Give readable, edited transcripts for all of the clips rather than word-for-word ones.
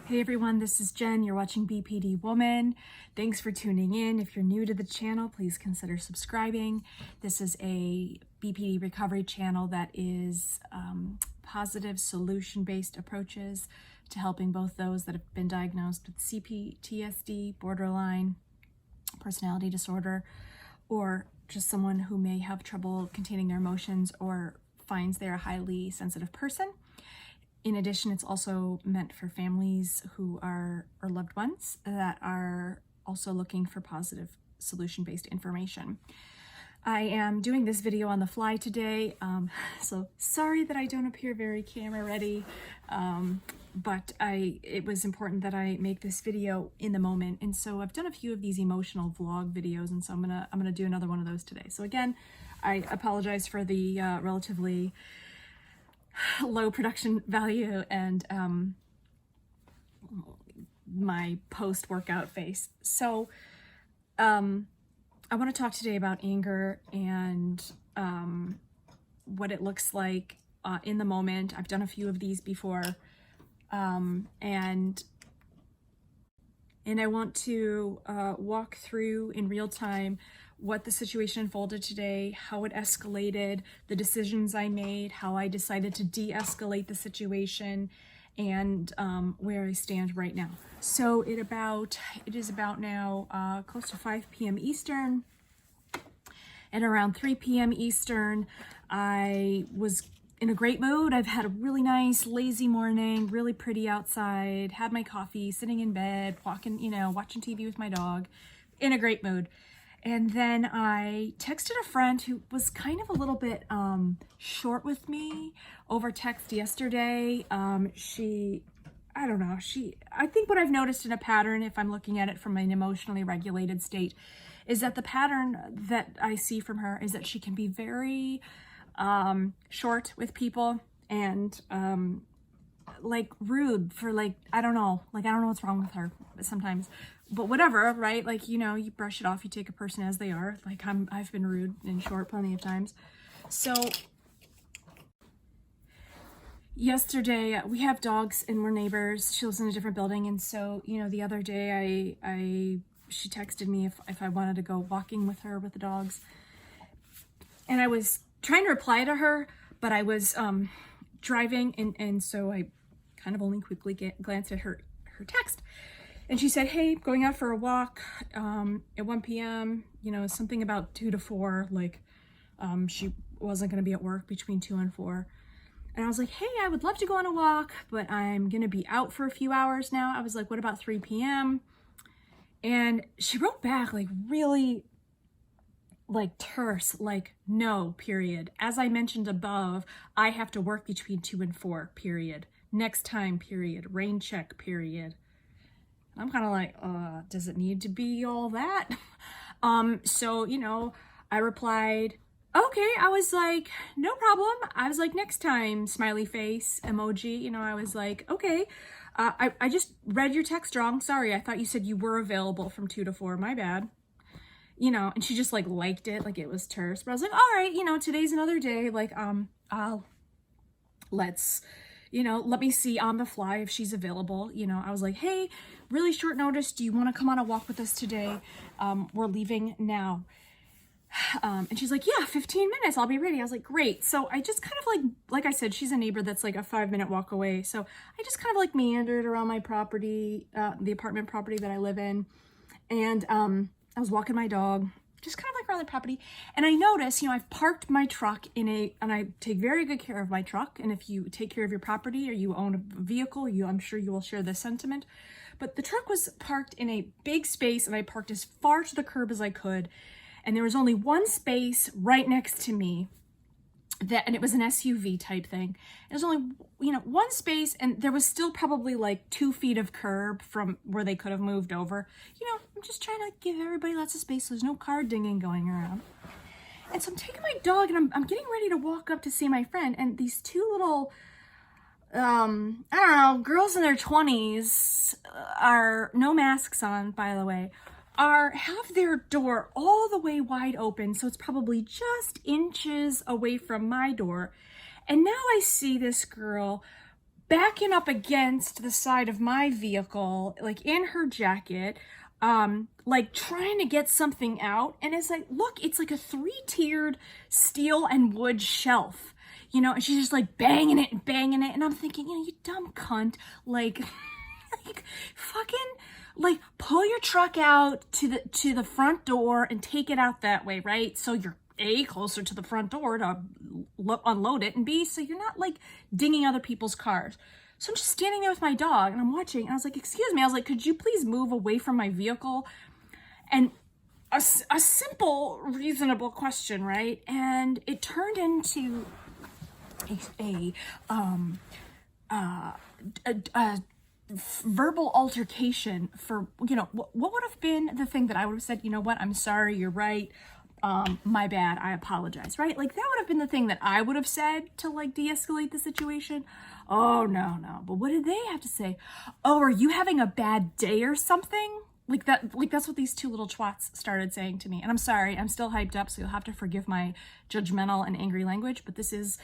Hey everyone, this is Jen. You're watching BPD Woman. Thanks for tuning in. If you're new to the channel, please consider subscribing. This is a BPD recovery channel that is positive solution-based approaches to helping both those that have been diagnosed with CPTSD, borderline personality disorder, or just someone who may have trouble containing their emotions or finds they're a highly sensitive person. In addition, it's also meant for families who are, or loved ones that are also looking for positive solution-based information. I am doing this video on the fly today, so sorry that I don't appear very camera ready, but it was important that I make this video in the moment. And so I've done a few of these emotional vlog videos, and so I'm gonna do another one of those today. So again, I apologize for the relatively low production value and my post-workout face. So I want to talk today about anger and what it looks like in the moment. I've done a few of these before, and I want to walk through in real time what the situation unfolded today, how it escalated, the decisions I made, how I decided to de-escalate the situation, and where I stand right now. So it is about now close to 5 p.m. Eastern, and around 3 p.m. Eastern, I was in a great mood. I've had a really nice, lazy morning, really pretty outside, had my coffee, sitting in bed, watching TV with my dog, in a great mood. And then I texted a friend who was kind of a little bit short with me over text yesterday. I think what I've noticed in a pattern, if I'm looking at it from an emotionally regulated state, is that the pattern that I see from her is that she can be very short with people and like rude for I don't know what's wrong with her sometimes, but whatever, right? Like, you brush it off, you take a person as they are. Like I've been rude and short plenty of times. So yesterday, we have dogs and we're neighbors. She lives in a different building. And so, the other day she texted me if I wanted to go walking with her with the dogs. And I was trying to reply to her, but I was driving, and so I kind of only quickly glanced at her text. And she said, hey, going out for a walk at 1 p.m., something about 2 to 4, she wasn't going to be at work between 2 and 4. And I was like, hey, I would love to go on a walk, but I'm going to be out for a few hours now. I was like, what about 3 p.m.? And she wrote back really terse, no, period. As I mentioned above, I have to work between 2 and 4, period. Next time, period. Rain check, period. I'm kind of like, does it need to be all that? So, I replied, okay. I was like, no problem. I was like, next time, smiley face, emoji. I was like, okay. I just read your text wrong. Sorry. I thought you said you were available from 2 to 4. My bad. And she just liked it, it was terse. But I was like, all right, today's another day. Let me see on the fly if she's available. I was like, hey, really short notice. Do you want to come on a walk with us today? We're leaving now. And she's like, yeah, 15 minutes. I'll be ready. I was like, great. So I just kind of like I said, she's a neighbor that's a 5-minute walk away. So I just kind of meandered around my property, the apartment property that I live in. And, I was walking my dog, just kind of around the property, and I noticed, I've parked my truck and I take very good care of my truck. And if you take care of your property or you own a vehicle, I'm sure you will share this sentiment. But the truck was parked in a big space, and I parked as far to the curb as I could. And there was only one space right next to me and it was an SUV type thing. There's only, one space, and there was still probably 2 feet of curb from where they could have moved over. I'm just trying to give everybody lots of space so there's no car dinging going around. And so I'm taking my dog, and I'm getting ready to walk up to see my friend, and these two little, I don't know, girls in their 20s are, no masks on, by the way, have their door all the way wide open, so it's probably just inches away from my door. And now I see this girl backing up against the side of my vehicle, like in her jacket, like trying to get something out. And it's like, look, it's like a 3-tiered steel and wood shelf, you know, and she's just like banging it and banging it. And I'm thinking, you know, you dumb cunt, like, like fucking, like pull your truck out to the front door and take it out that way, right? So you're A, closer to the front door to unload it, and B, so you're not like dinging other people's cars. So I'm just standing there with my dog and I'm watching, and I was like, excuse me, I was like, could you please move away from my vehicle? And a simple, reasonable question, right? And it turned into a verbal altercation for, you know, what would have been the thing that I would have said, you know what, I'm sorry, you're right, my bad, I apologize, right? Like that would have been the thing that I would have said to like de-escalate the situation. Oh no, but what did they have to say? Oh, are you having a bad day or something? Like that's what these two little twats started saying to me. And I'm sorry, I'm still hyped up, so you'll have to forgive my judgmental and angry language, but this is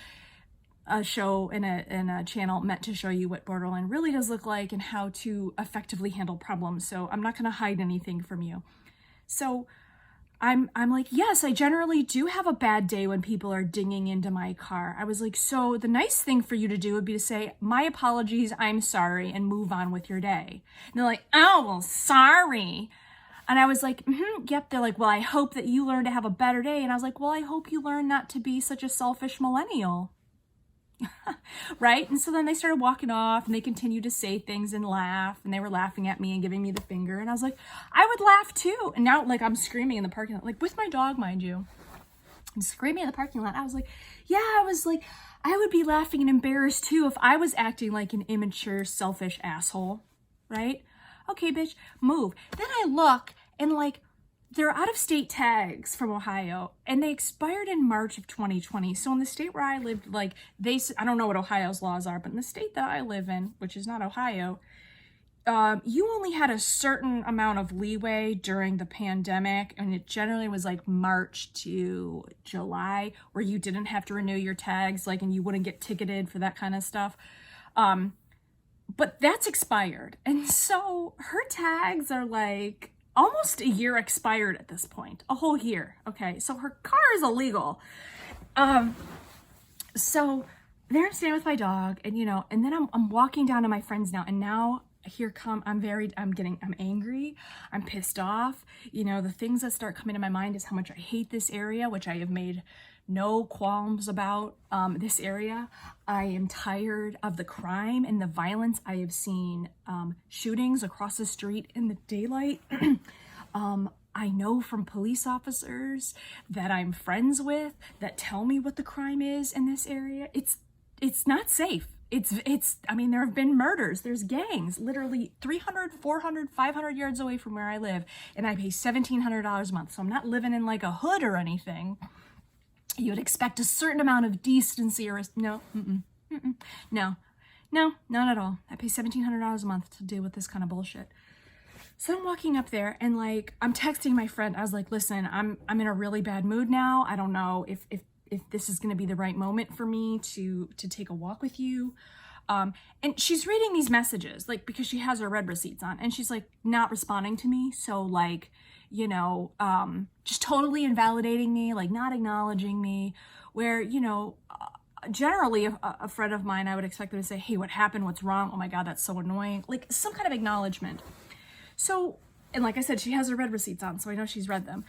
a show and a channel meant to show you what borderline really does look like and how to effectively handle problems. So I'm not going to hide anything from you. So I'm like, yes, I generally do have a bad day when people are dinging into my car. I was like, so the nice thing for you to do would be to say, my apologies, I'm sorry, and move on with your day. And they're like, oh, well, sorry. And I was like, yep. They're like, well, I hope that you learn to have a better day. And I was like, well, I hope you learn not to be such a selfish millennial. Right? And so then they started walking off and they continued to say things and laugh, and they were laughing at me and giving me the finger. And I was like, I would laugh too. And now like I'm screaming in the parking lot, like with my dog, mind you. I'm screaming in the parking lot. I was like, yeah, I would be laughing and embarrassed too if I was acting like an immature, selfish asshole. Right? Okay, bitch, move. Then I look and like, they're out-of-state tags from Ohio, and they expired in March of 2020. So in the state where I lived, like I don't know what Ohio's laws are, but in the state that I live in, which is not Ohio, you only had a certain amount of leeway during the pandemic, and it generally was like March to July, where you didn't have to renew your tags, like, and you wouldn't get ticketed for that kind of stuff. But that's expired, and so her tags are like almost a year expired at this point, a whole year. Okay, so her car is illegal. So there I'm staying with my dog, and you know, and then I'm walking down to my friends now, and now I'm angry, I'm pissed off. You know, the things that start coming to my mind is how much I hate this area, which I have made no qualms about. This area, I am tired of the crime and the violence. I have seen shootings across the street in the daylight. I know from police officers that I'm friends with that tell me what the crime is in this area. It's not safe. I mean, there have been murders, there's gangs, literally 300, 400, 500 yards away from where I live, and I pay $1,700 a month. So I'm not living in like a hood or anything. You would expect a certain amount of decency or no, no, not at all. I pay $1,700 a month to deal with this kind of bullshit. So I'm walking up there and like, I'm texting my friend. I was like, listen, I'm in a really bad mood now. I don't know if this is going to be the right moment for me to take a walk with you. And she's reading these messages, like, because she has her read receipts on, and she's like not responding to me. So like, you know, just totally invalidating me, like not acknowledging me, where, you know, generally a friend of mine, I would expect them to say, hey, what happened? What's wrong? Oh my God, that's so annoying. Like some kind of acknowledgement. So, and like I said, she has her read receipts on, so I know she's read them.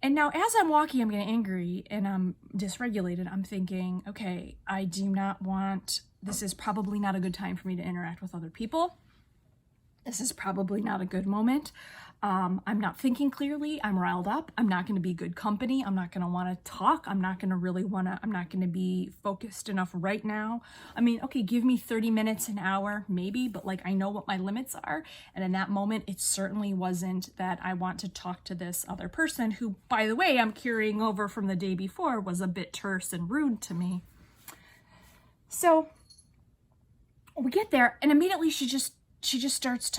And now as I'm walking, I'm getting angry and I'm dysregulated. I'm thinking, okay, this is probably not a good time for me to interact with other people. This is probably not a good moment. I'm not thinking clearly. I'm riled up. I'm not going to be good company. I'm not going to want to talk. I'm not going to be focused enough right now. I mean, okay, give me 30 minutes, an hour, maybe, but like, I know what my limits are. And in that moment, it certainly wasn't that I want to talk to this other person who, by the way, I'm carrying over from the day before, was a bit terse and rude to me. So we get there and immediately she just starts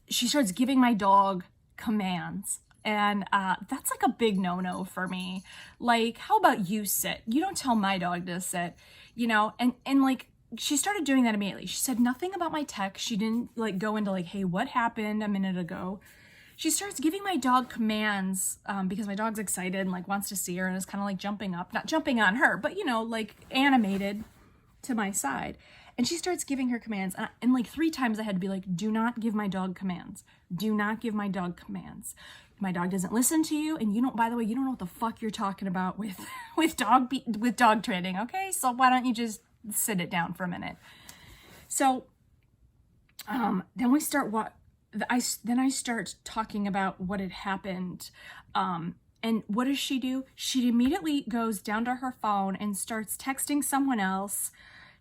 she starts giving my dog commands, and that's like a big no-no for me. Like, how about you sit? You don't tell my dog to sit, you know. And like, she started doing that immediately. She said nothing about my text. She didn't like go into like, hey, what happened a minute ago? She starts giving my dog commands because my dog's excited and like wants to see her and is kind of like jumping up, not jumping on her, but you know, like animated to my side. And she starts giving her commands. And like 3 times I had to be like, do not give my dog commands. Do not give my dog commands. My dog doesn't listen to you. And you don't, by the way, you don't know what the fuck you're talking about with dog training. Okay. So why don't you just sit it down for a minute? So, then we start then I start talking about what had happened. And what does she do? She immediately goes down to her phone and starts texting someone else,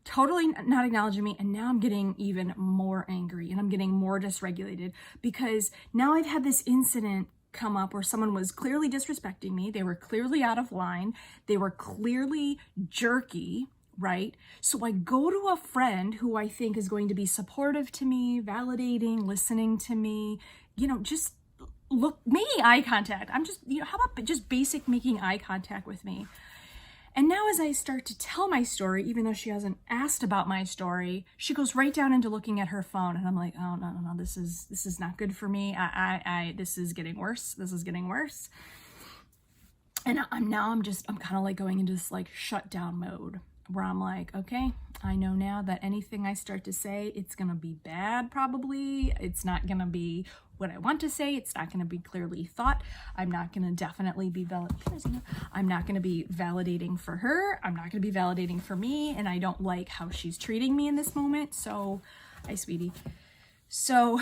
totally not acknowledging me. And now I'm getting even more angry and I'm getting more dysregulated because now I've had this incident come up where someone was clearly disrespecting me. They were clearly out of line. They were clearly jerky, right? So I go to a friend who I think is going to be supportive to me, validating, listening to me, you know, just making eye contact. I'm just, you know, how about just basic making eye contact with me? And now as I start to tell my story, even though she hasn't asked about my story, she goes right down into looking at her phone. And I'm like, oh, no, this is not good for me. This is getting worse. This is getting worse. And I'm kind of like going into this like shutdown mode where I'm like, okay, I know now that anything I start to say, it's going to be bad. Probably. It's not going to be what I want to say. It's not going to be clearly thought. I'm not going to definitely be I'm not going to be validating for her. I'm not going to be validating for me. And I don't like how she's treating me in this moment. So, hi, sweetie. So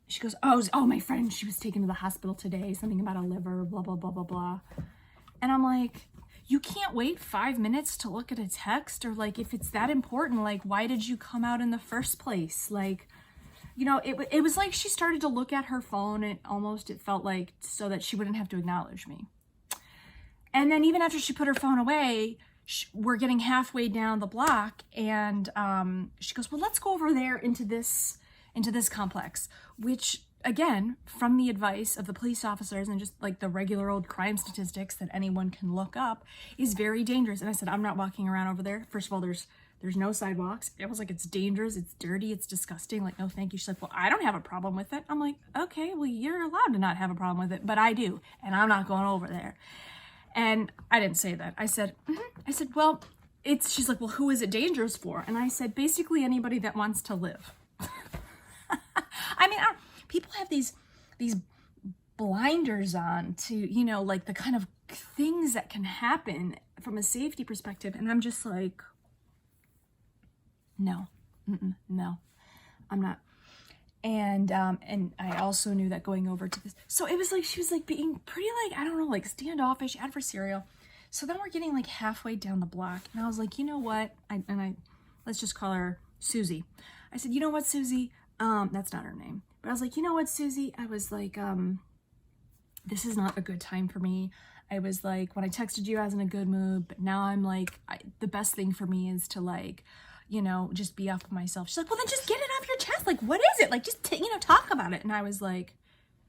she goes, oh, my friend, she was taken to the hospital today. Something about a liver, blah, blah, blah, blah, blah. And I'm like, you can't wait 5 minutes to look at a text, or like, if it's that important, like, why did you come out in the first place? Like, you know, it was like she started to look at her phone and it felt like so that she wouldn't have to acknowledge me. And then even after she put her phone away, we're getting halfway down the block and she goes, well, let's go over there into this complex, which again, from the advice of the police officers and just like the regular old crime statistics that anyone can look up, is very dangerous. And I said, I'm not walking around over there. First of all, there's no sidewalks. It was like, it's dangerous. It's dirty. It's disgusting. Like, no, thank you. She's like, well, I don't have a problem with it. I'm like, okay, well, you're allowed to not have a problem with it, but I do. And I'm not going over there. And I didn't say that. I said, well, she's like, well, who is it dangerous for? And I said, basically anybody that wants to live. I mean, people have these blinders on to, you know, like the kind of things that can happen from a safety perspective. And I'm just like, no, I'm not. And I also knew that going over to this, so it was like, she was like being pretty like, I don't know, like standoffish, adversarial. So then we're getting like halfway down the block and I was like, you know what? Let's just call her Susie. I said, you know what, Susie? That's not her name. But I was like, you know what, Susie? I was like, this is not a good time for me. I was like, when I texted you, I was in a good mood, but now I'm like, the best thing for me is to like, you know, just be up with myself. She's like, well, then just get it off your chest. Like, what is it? Like, just, talk about it. And I was like,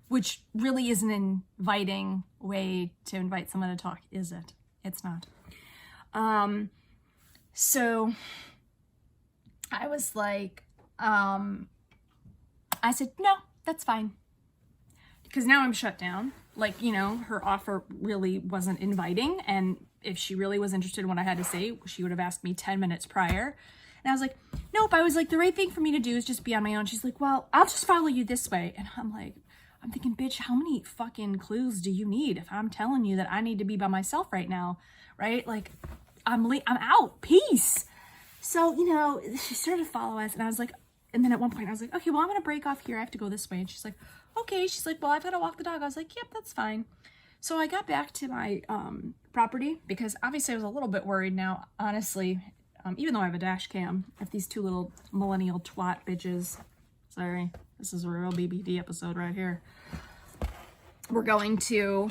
which really isn't an inviting way to invite someone to talk, is it? It's not. So I was like, I said, no, that's fine. Because now I'm shut down. Like, you know, her offer really wasn't inviting. And if she really was interested in what I had to say, she would have asked me 10 minutes prior. And I was like, nope. I was like, the right thing for me to do is just be on my own. She's like, well, I'll just follow you this way. And I'm like, I'm thinking, bitch, how many fucking clues do you need if I'm telling you that I need to be by myself right now? Right? Like, I'm out. Peace. So, you know, she started to follow us. And I was like, and then at one point I was like, okay, well, I'm going to break off here. I have to go this way. And she's like, okay. She's like, well, I've got to walk the dog. I was like, yep, that's fine. So I got back to my property because obviously I was a little bit worried now, honestly, even though I have a dash cam, if these two little millennial twat bitches, sorry, this is a real BBD episode right here. We're going to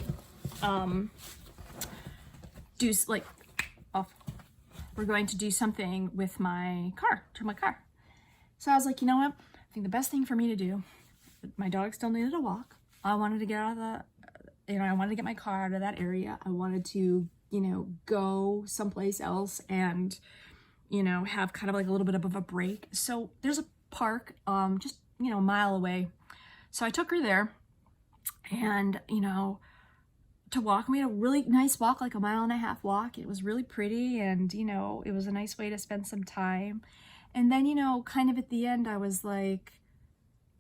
we're going to do something with my car, to my car. So I was like, you know what? I think the best thing for me to do, my dog still needed a walk. I wanted to get out of I wanted to get my car out of that area. I wanted to you know, go someplace else and, you know, have kind of like a little bit of a break. So there's a park, just, you know, a mile away. So I took her there and, you know, to walk. We had a really nice walk, like a 1.5 mile walk. It was really pretty, and, you know, it was a nice way to spend some time. And then, you know, kind of at the end, I was like,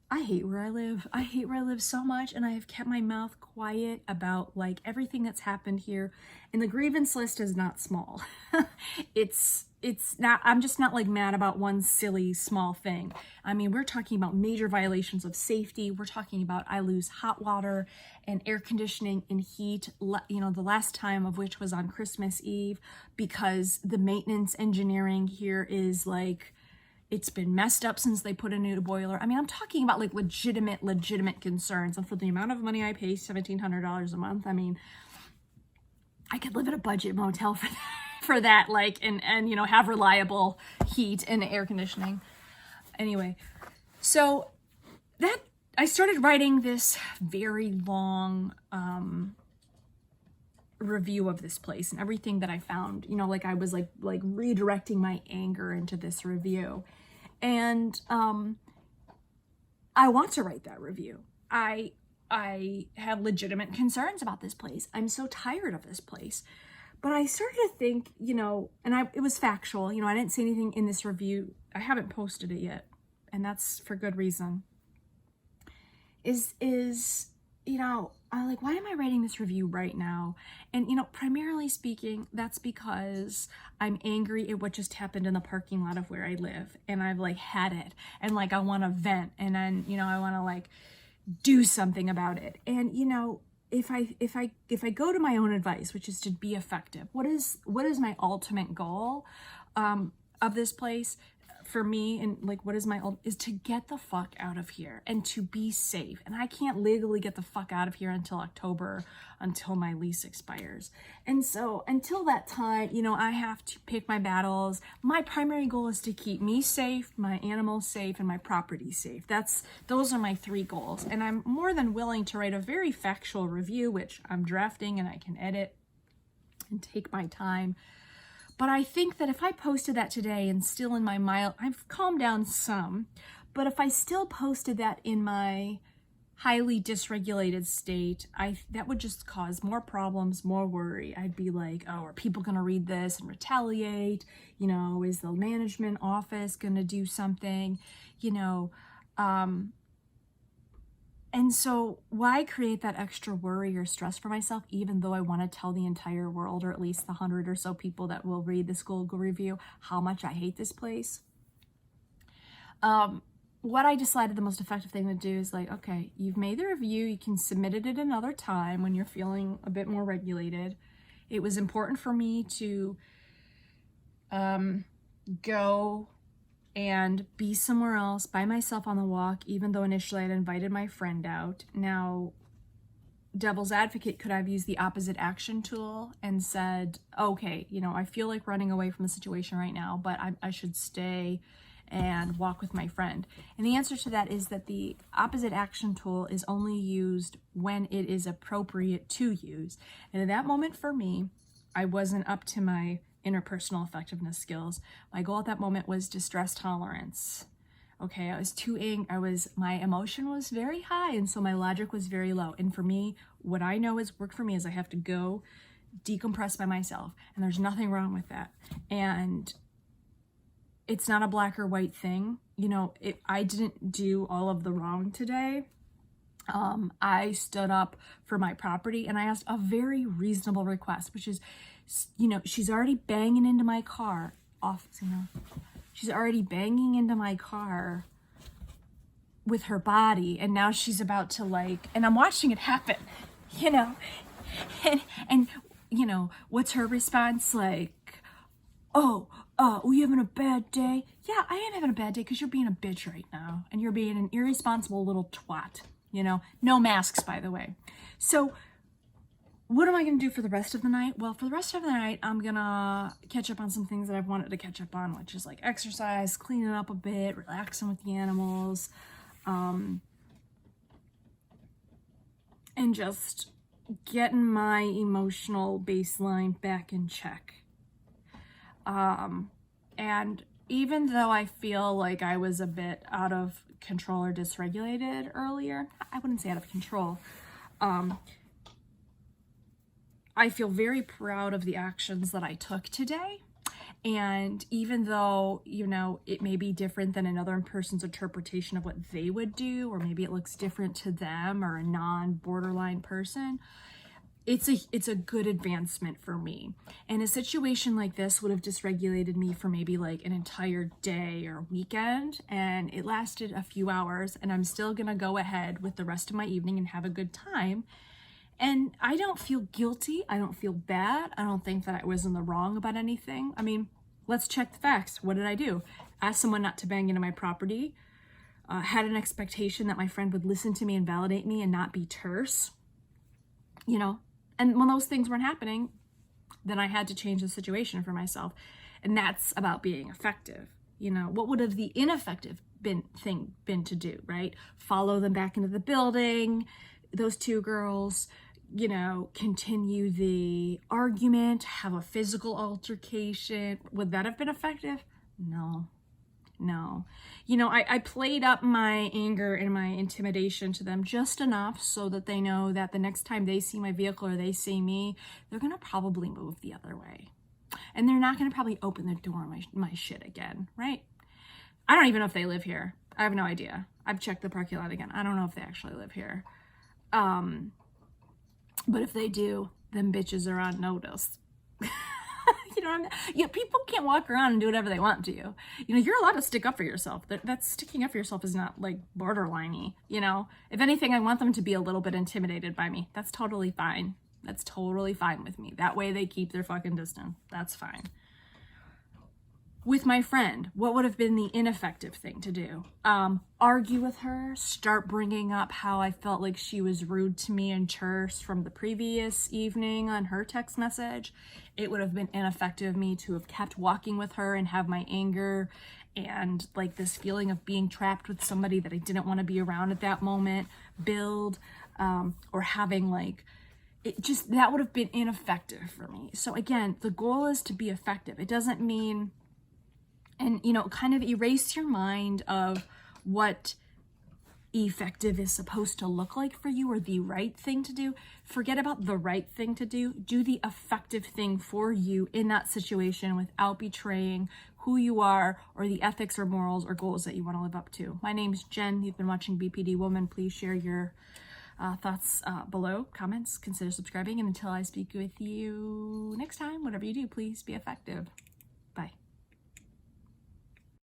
I hate where I live. I hate where I live so much, and I have kept my mouth quiet about like everything that's happened here. And the grievance list is not small. It's not, I'm just not like mad about one silly small thing. I mean, we're talking about major violations of safety. We're talking about I lose hot water and air conditioning and heat, you know, the last time of which was on Christmas Eve, because the maintenance engineering here is like, it's been messed up since they put a new boiler. I mean, I'm talking about like legitimate concerns. And for the amount of money I pay, $1,700 a month, I mean, I could live at a budget motel for that, like, and you know, have reliable heat and air conditioning. Anyway, so that, I started writing this very long review of this place and everything that I found, you know, like I was like redirecting my anger into this review. And I want to write that review. I have legitimate concerns about this place. I'm so tired of this place. But I started to think, you know, and it was factual, you know, I didn't say anything in this review. I haven't posted it yet, and that's for good reason. Is, you know, I'm like, why am I writing this review right now? And, you know, primarily speaking, that's because I'm angry at what just happened in the parking lot of where I live. And I've like had it, and like, I want to vent, and then, you know, I want to like do something about it. And, you know, if I go to my own advice, which is to be effective, what is my ultimate goal of this place for me? And like, what is is to get the fuck out of here and to be safe. And I can't legally get the fuck out of here until October, until my lease expires. And so until that time, you know, I have to pick my battles. My primary goal is to keep me safe, my animals safe, and my property safe. Those are my 3 goals. And I'm more than willing to write a very factual review, which I'm drafting and I can edit and take my time. But I think that if I posted that today and still in my mild, I've calmed down some, but if I still posted that in my highly dysregulated state, that would just cause more problems, more worry. I'd be like, oh, are people going to read this and retaliate? You know, is the management office going to do something? You know, and so why create that extra worry or stress for myself, even though I want to tell the entire world, or at least the 100 or so people that will read this Google review, how much I hate this place? What I decided the most effective thing to do is like, okay, you've made the review, you can submit it at another time when you're feeling a bit more regulated. It was important for me to go and be somewhere else by myself on the walk, even though initially I'd invited my friend out. Now, devil's advocate, could I have used the opposite action tool and said, okay, you know, I feel like running away from the situation right now, but I should stay and walk with my friend? And the answer to that is that the opposite action tool is only used when it is appropriate to use. And at that moment for me, I wasn't up to my interpersonal effectiveness skills. My goal at that moment was distress tolerance. Okay, I was too angry. My emotion was very high, and so my logic was very low. And for me, what I know is work for me is I have to go decompress by myself, and there's nothing wrong with that. And it's not a black or white thing. You know, I didn't do all of the wrong today. I stood up for my property, and I asked a very reasonable request, which is, you know, she's already banging into my car. She's already banging into my car with her body, and now she's about to like, and I'm watching it happen, you know, and you know, what's her response? Like, oh, we having a bad day? Yeah, I am having a bad day because you're being a bitch right now, and you're being an irresponsible little twat, you know. No masks, by the way. So what am I going to do for the rest of the night? Well, for the rest of the night, I'm going to catch up on some things that I've wanted to catch up on, which is like exercise, cleaning up a bit, relaxing with the animals, and just getting my emotional baseline back in check. And even though I feel like I was a bit out of control or dysregulated earlier, I wouldn't say out of control. I feel very proud of the actions that I took today. And even though, you know, it may be different than another person's interpretation of what they would do, or maybe it looks different to them or a non-borderline person, it's a good advancement for me. And a situation like this would have dysregulated me for maybe like an entire day or weekend, and it lasted a few hours, and I'm still gonna go ahead with the rest of my evening and have a good time. And I don't feel guilty. I don't feel bad. I don't think that I was in the wrong about anything. I mean, let's check the facts. What did I do? Asked someone not to bang into my property. Had an expectation that my friend would listen to me and validate me and not be terse. You know, and when those things weren't happening, then I had to change the situation for myself. And that's about being effective. You know, what would have the ineffective thing been to do, right? Follow them back into the building, those two girls, you know, continue the argument, have a physical altercation. Would that have been effective? No. You know, I played up my anger and my intimidation to them just enough so that they know that the next time they see my vehicle or they see me, they're going to probably move the other way. And they're not going to probably open the door on my shit again, right? I don't even know if they live here. I have no idea. I've checked the parking lot again. I don't know if they actually live here. But if they do, them bitches are on notice. You know what I mean? Yeah, people can't walk around and do whatever they want to you. You know, you're allowed to stick up for yourself. That's sticking up for yourself is not like borderline-y, you know? If anything, I want them to be a little bit intimidated by me. That's totally fine. That's totally fine with me. That way they keep their fucking distance. That's fine. With my friend, what would have been the ineffective thing to do? Argue with her, start bringing up how I felt like she was rude to me and terse from the previous evening on her text message. It would have been ineffective of me to have kept walking with her and have my anger and like this feeling of being trapped with somebody that I didn't want to be around at that moment build, or having like, it just, that would have been ineffective for me. So again, the goal is to be effective. It doesn't mean, and, you know, kind of erase your mind of what effective is supposed to look like for you or the right thing to do. Forget about the right thing to do. Do the effective thing for you in that situation without betraying who you are or the ethics or morals or goals that you want to live up to. My name's Jen. You've been watching BPD Woman. Please share your thoughts below, comments, consider subscribing, and until I speak with you next time, whatever you do, please be effective.